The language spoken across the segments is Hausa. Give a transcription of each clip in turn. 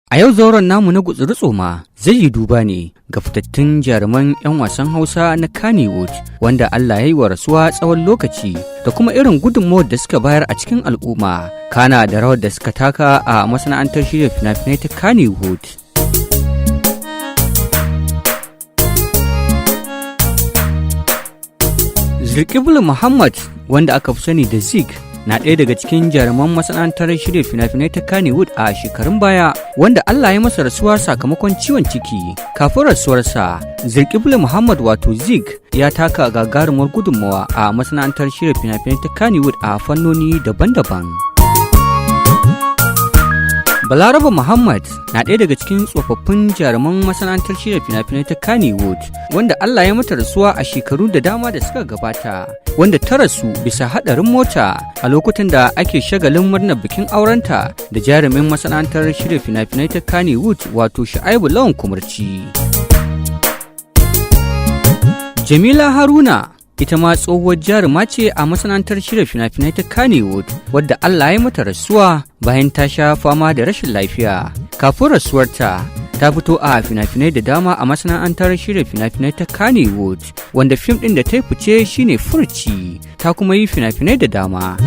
A yau zauren namu na gutsuri tsoma zai yi duba ne ga fitattun jaruman 'yan wasan Hausa na Kannywood wanda Allah ya yi wa rasuwa tsawon lokaci da kuma irin gudunmawar da suka bayar a cikin al'umma, kana da rawar da suka taka a masana'antar shirya fina-finai ta Kannywood. Zulkiflu Muhammad wanda aka fi sani da Zik na ɗaya daga cikin jaruman masana'antar shirya fina-finai ta Kannywood a shekarun baya, wanda Allah ya masa rasuwa sakamakon ciwon ciki. Kafin rasuwarsa, Zulkiflu Muhammad wato Zik ya taka gagarumar gudunmawa a masana'antar shirya fina-finai ta Kannywood a fannoni daban-daban. Balaraba Muhammad na ɗaya daga cikin tsofaffin jaruman masana'antar shirya fina-finai ta Kannywood, wanda Allah ya mata rasuwa a shekaru da dama da suka gabata, wanda ta rasu bisa haɗarin mota a lokutan da ake shagalin murnar bikin aurenta da jarumin masana'antar shirya fina-finai ta Kannywood wato Shu'aibu Lawan Kumurci. Jamila Haruna ita ma tsohuwar jaruma ce a masana'antar shirya fina-finai ta Kannywood, wadda Allah ya mata rasuwa bayan ta sha fama da rashin lafiya. Kafin rasuwarta, ta fito a fina-finai da dama a masana'antar shirya fina-finai ta Kannywood, wanda fim ɗin da ta yi fice shine Furci, ta kuma yi fina-finai da dama.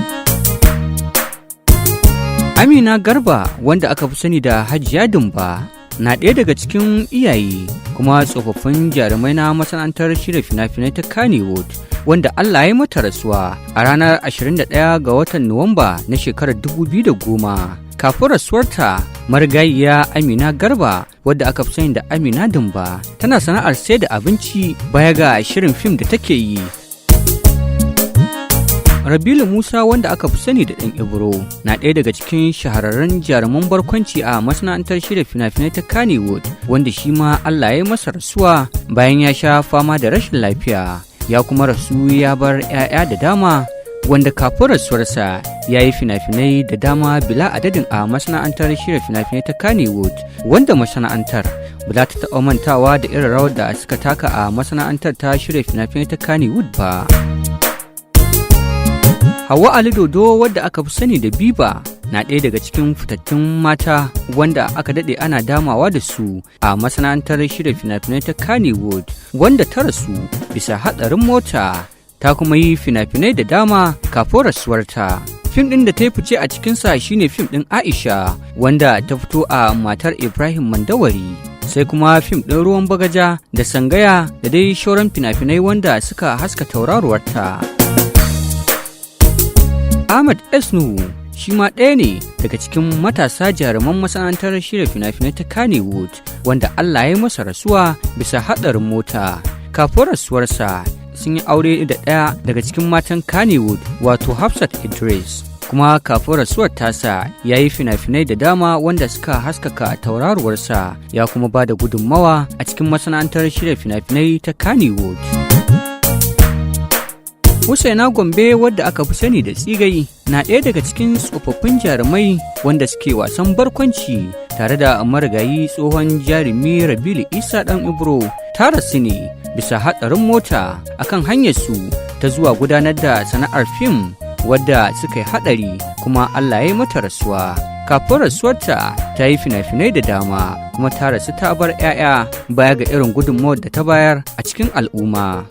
Amina Garba wanda aka fi sani da Hajiya Dumba na ɗaya daga cikin iyaye kuma tsofaffin jarumai na masana'antar shirya fina-finai ta Kannywood, wanda Allah ya mata rasuwa a ranar 21 ga watan Nuwamba na shekarar 2010. Kafin rasuwarta, marigayiya Amina Garba wadda aka fi sani da Amina Dumba tana sana'ar sai da abinci baya ga shirin fim da take yi. Rabilu Musa wanda aka fi sani da ɗan Ibro na ɗaya daga cikin shahararrun jaruman barkwanci a masana'antar shirya fina-finai ta Kannywood, wanda shi ma Allah ya masa rasuwa bayan ya sha fama da rashin lafiya. Ya kuma rasu ya bar 'ya'ya da dama, wanda kafin rasuwarsa ya yi fina-finai da dama bila adadin a masana'antar shirya fina-finai ta Kannywood, wanda masana'antar ba za ta taɓa mantawa da irin rawar da suka taka a masana'antar ta shirya fina-finai ta Kannywood ba. Hauwa Ali Dodo wadda aka fi sani da Biba na ɗaya daga cikin fitattun mata wanda aka daɗe ana damawa da su a masana'antar shirya fina-finai ta Kannywood, wanda ta rasu bisa haɗarin mota. Ta kuma yi fina-finai da dama kafin rasuwarta. Fim ɗin da ta yi fice a cikinsa shine fim ɗin Aisha, wanda ta fito a matar Ibrahim Mandawari. Sai kuma fim ɗin Ruwan Bagaja da Sangaya da dai shauran fina-finai wanda suka haska tauraruwarta. Ahmad S. Nuhu shi ma ɗaya ne daga cikin matasa jaruman masana'antar shirya fina-finai ta Kannywood, wanda Allah ya masa rasuwa bisa haɗarin mota. Kafin rasuwarsa sun yi aure da ɗaya daga cikin matan Kannywood wato Hafsat Idris, kuma kafin rasuwar tasa ya yi fina-finai da dama wanda suka haskaka tauraruwarsa, ya kuma ba da gudunmawa a cikin masana'antar shirya fina-finai ta Kannywood. Husaina Gombe wadda aka fi sani da Tsigai na ɗaya daga cikin tsofaffin jarumai wanda suke wasan barkwanci tare da marigayi tsohon jarumi Rabilu Isa ɗan Ibro. Ta rasu ne bisa haɗarin mota akan hanyarsu ta zuwa gudanar da sana'ar fim, wadda suka yi haɗari kuma Allah ya yi mata rasuwa. Kafin rasuwarta ta yi fina-finai da dama kuma ta rasu ta bar 'ya'ya baya ga irin gudunmawar da ta bayar a cikin al'umma.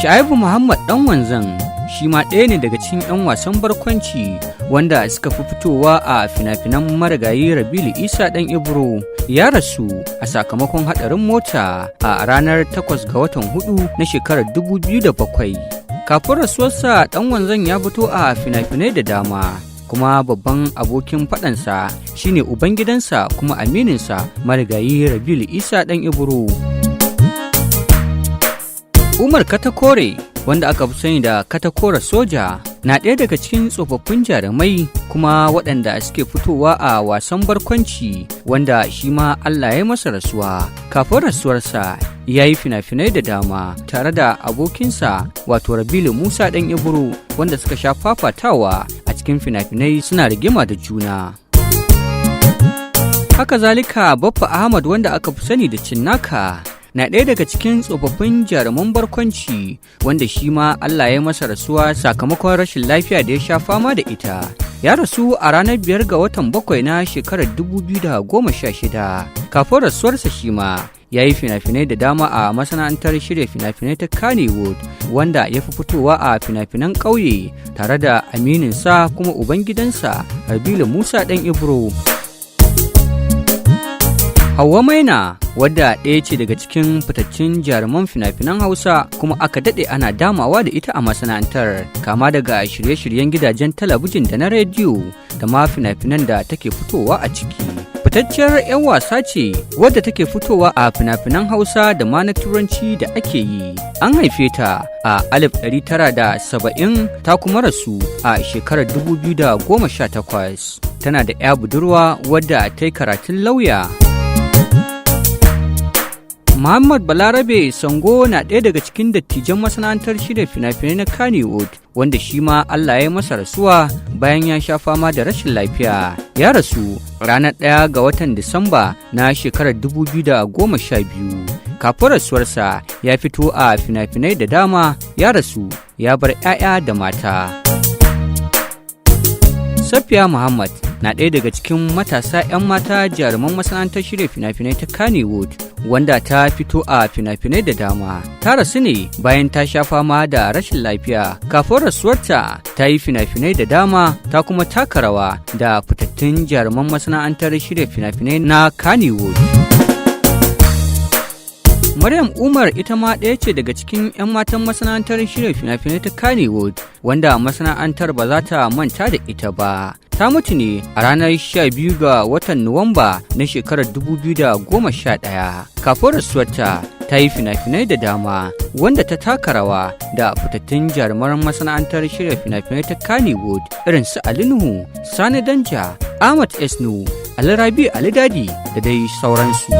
Shu'aibu Muhammad ɗan Wanzan shi ma ɗaya ne daga cikin 'yan wasan barkwanci wanda suka fi fitowa a fina-finan marigayi Rabilu Isa ɗan Ibro. Ya rasu a sakamakon haɗarin mota a ranar 8 ga watan 4 na shekarar 2007. Kafin rasuwarsa, ɗan Wanzan ya fito a fina-finai da dama, kuma babban abokin faɗansa shine ubangidansa kuma amininsa marigayi Rabilu Isa ɗan Ibro. Umar Katakore wanda aka fi sani da Katakore Soja na ɗaya daga cikin tsofaffin jarumai kuma waɗanda suke fitowa a wasan barkwanci, wanda shi ma Allah ya masa rasuwa. Kafin rasuwarsa ya yi fina-finai da dama tare da abokinsa wato Rabilu Musa ɗan Ibro, wanda suka sha fafatawa a cikin fina-finai suna rigima da juna. Haka zalika Baffa Ahmad wanda aka fi sani da Cinnaka na ɗaya daga cikin tsofaffin jaruman barkwanci, wanda shi ma Allah ya masa rasuwa sakamakon rashin lafiya da ya sha fama da ita. ya rasu a ranar 5 ga watan 7 na shekarar 2016. Kafin rasuwarsa shi ma ya yi fina-finai da dama a masana'antar shirya fina-finai ta Kannywood, wanda ya fi fitowa a fina-finan ƙauye tare da amininsa kuma ubangidansa Habilu Musa ɗan Ibro. Hauwa Maina, wadda ɗaya ce daga cikin fitaccen jaruman fina-finan Hausa kuma aka daɗe ana damawa da ita a masana'antar, kama daga shirye-shiryen gidajen talabijin da na rediyo da ma fina-finan da take fitowa a ciki. Fitacciyar 'yan wasa ce wadda take fitowa a fina-finan Hausa da ma na Turanci da ake yi. An haife ta a 1970 ta kuma rasu a shekarar 2018. Tana da 'ya budurwa wadda ta yi karatun lauya. Muhammad Balarabe Sango na ɗaya daga cikin dattijan masana'antar shirya fina-finai na Kannywood, wanda shi ma Allah ya masa rasuwa bayan ya sha fama da rashin lafiya. Ya rasu ranar 1 ga watan Disamba na shekarar 2012. Kafin rasuwarsa ya fito a fina-finai da dama, ya rasu ya bar 'ya'ya da mata. Safiya Muhammad na ɗaya daga cikin matasa 'yan mata jaruman masana'antar shirya fina-finai ta Kannywood, wanda ta fito a fina-finai da dama. Ta rasu ne bayan ta sha fama da rashin lafiya. Kafin rasuwarta ta yi fina-finai da dama, ta kuma taka rawa da fitattun jaruman masana'antar shirya fina-finai na Kannywood. Maryam Umar ita ma ɗaya ce daga cikin 'yan matan masana'antar shirya fina-finai ta Kannywood, wanda masana'antar ba za ta manta da ita ba. Ta mutu ne a ranar 12 ga watan Nuwamba na shekarar 2011. Kafin rasuwarta ta yi fina-finai da dama, wanda ta taka rawa da fitattun jaruman masana'antar shirya fina-finai ta Kannywood irin su Ali Nuhu, Sani Danja, Ahmad Esnu, Ali Rabi Ali Dadi da dai sauransu.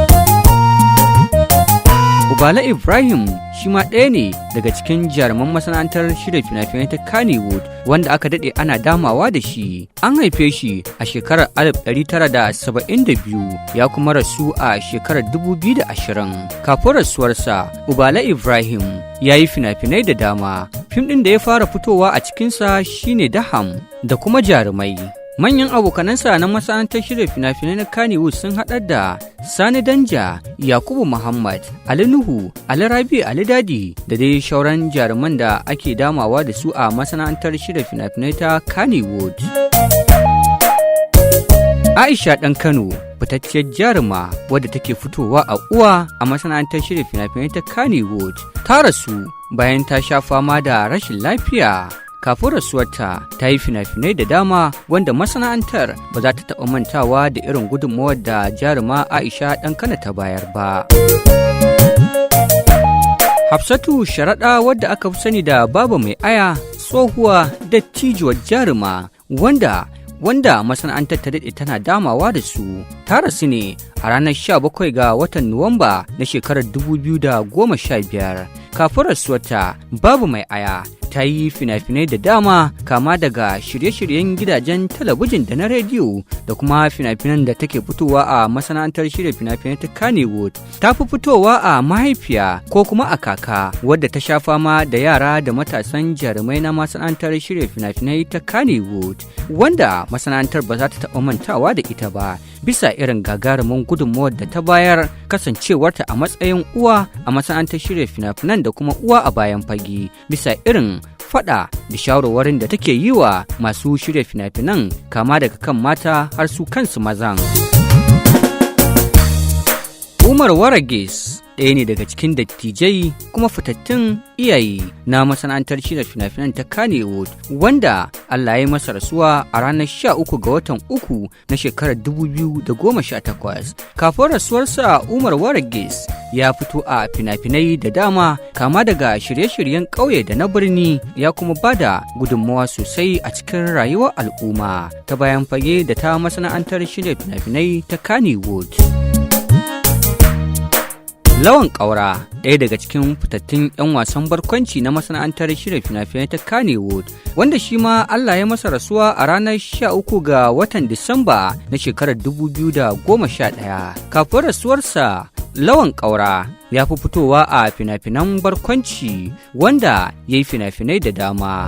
Ubala Ibrahim shi ma ɗaya ne daga cikin jaruman masana'antar shirya fina-finai ta Kannywood, wanda aka daɗe ana damawa da shi. An haife shi a shekarar 1972 ya kuma rasu a shekarar 2020. Kafin rasuwarsa, Ubala Ibrahim ya yi fina-finai da dama. Fim ɗin da ya fara fitowa a cikinsa shine Daham da kuma Jarumai. Manyan abokanansa na masana'antar shirya fina-finai na Kannywood sun haɗar da Sani Danja, Yakubu Muhammad, Ali Nuhu, Ali Rabi Ali Dadi da dai shauran jaruman da ake damawa da su a masana'antar shirya fina-finai ta Kannywood. Aisha ɗan Kano, fitacciyar jaruma wadda take fitowa a uwa a masana'antar shirya fina-finai ta Kannywood, ta rasu bayan ta sha fama da rashin lafiya. Kafin rasuwarta ta yi fina-finai da dama, wanda masana'antar ba za ta taɓa mantawa da irin gudunmawar da jaruma Aisha ɗan Kano ta bayar ba. Hafsatu Sharaɗa, wadda aka fi sani da Baba Mai Aya, tsohuwa dattijuwar jaruma wanda masana'antar ta daɗe tana damawa da su, ta rasu ne a ranar 17 ga watan Nuwamba na shekarar 2015. Kafin rasuwarta, Babu Mai Aya ta yi fina-finai da dama, kama daga shirye-shiryen gidajen talabijin da na rediyo da kuma fina-finan da take fitowa a masana'antar shirya fina-finai ta Kannywood. Ta fi fitowa a Mahaifiya ko kuma a Kaka, wadda ta sha fama da yara da matasan jarumai na masana'antar shirya fina-finai ta Kannywood, wanda masana'antar ba za ta taɓa mantawa da ita ba, bisa irin gagarumin gudunmawar da ta bayar, kasancewarta a matsayin uwa a masana'antar shirya fina-finan da kuma uwa a bayan fage, bisa irin faɗa da shawarwarin da take yi wa masu shirya fina-finan, kama daga kan mata har su kansu mazan. Umar Waragis ɗaya ne daga cikin dattijai kuma fitattun iyaye na masana'antar shirya fina-finan ta Kannywood, wanda Allah ya masa rasuwa a ranar 13 ga watan uku na shekarar 2018. Kafin rasuwarsa, Umar Waragis ya fito a fina-finai da dama, kama daga shirye-shiryen ƙauye da na birni, ya kuma bada gudunmawa sosai a cikin rayuwar al'umma ta bayan fage da ta masana'antar shirya fina-finai ta Kannywood. Lawan Ƙaura, ɗaya daga cikin fitattun 'yan wasan barkwanci na masana'antar shirya fina-finai ta Kannywood, wanda shi ma Allah ya masa rasuwa a ranar 13 ga watan Disamba na shekarar 2011. Kafin rasuwarsa, Lawan Ƙaura ya fi fitowa a fina-finan barkwanci, wanda ya yi fina-finai da dama.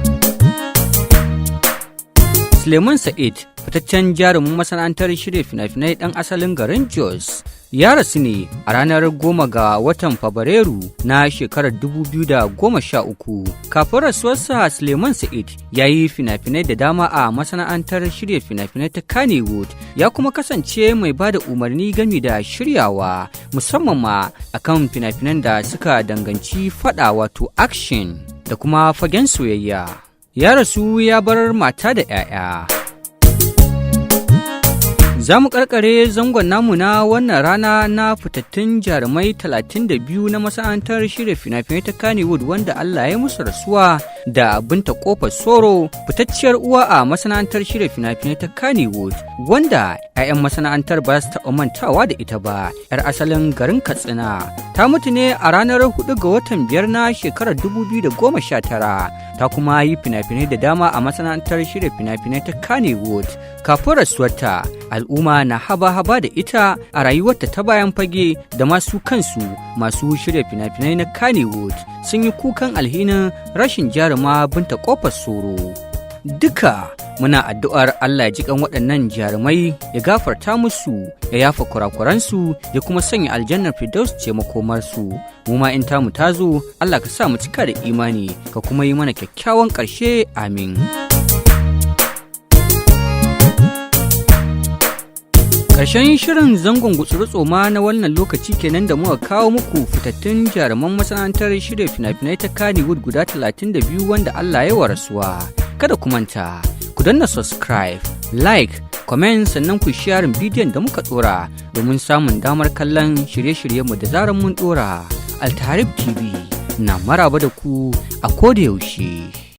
Suleiman Sa'id, fitaccen jarumin masana'antar shirya fina-finai ɗan asalin garin Jos, ya rasu ne a ranar 10 ga watan Fabrairu na shekarar 2013. Kafin rasuwarsa, Suleiman Sa'id ya yi fina-finai da dama a masana'antar shirya fina-finai ta Kannywood, ya kuma kasance mai ba da umarni game da shiryawa, musamman ma akan fina-finan da suka danganci faɗa wato action da kuma fagen soyayya. Ya rasu ya bar mata da 'ya'ya. Za mu karkare zangon namu na wannan rana na fitattun jarumai 32 na masana'antar shirya fina-finai ta Kannywood wanda Allah ya musu rasuwa da Binta Kofar Soro, fitacciyar uwa a masana'antar shirya fina-finai ta Kannywood, wanda 'ya'yan masana'antar ba su taɓa mantawa da ita ba, 'yar asalin garin Katsina. Ta mutu ne a ranar 4 ga watan 5 na shekarar 2019. Ta kuma yi fina-finai da dama a masana'antar shirya fina-finai ta Kannywood. Kafin rasuwarta, al'umma na haba-haba da ita a rayuwarta ta bayan fage, da masu kansu masu shirya fina-finai na Kannywood sun yi kukan alhinin rashin jaruma Binta Kofar Soro. Duka muna addu'ar Allah ya ji kan waɗannan jarumai, ya gafarta musu, ya yafa kurakuransu, ya kuma sanya aljannar Firdaus ce makomarsu. Mu ma in tamu ta zo, Allah ka sa mu cika da imani, ka kuma yi mana kyakkyawan ƙarshe. Amin. Ƙarshen shirin zangon gutsuru tsoma na wannan lokaci kenan da muka kawo muku fitattun jaruman masana'antar shirya fina-finai ta Kannywood guda 32 wanda Allah ya wa rasuwa. Kada ku manta, ku danna subscribe, like, comment sannan ku sharing bidiyon da muka ɗora domin samun damar kallon shirye-shiryenmu da zarar mun ɗora. Altarib TV na maraba da ku a koda yaushe.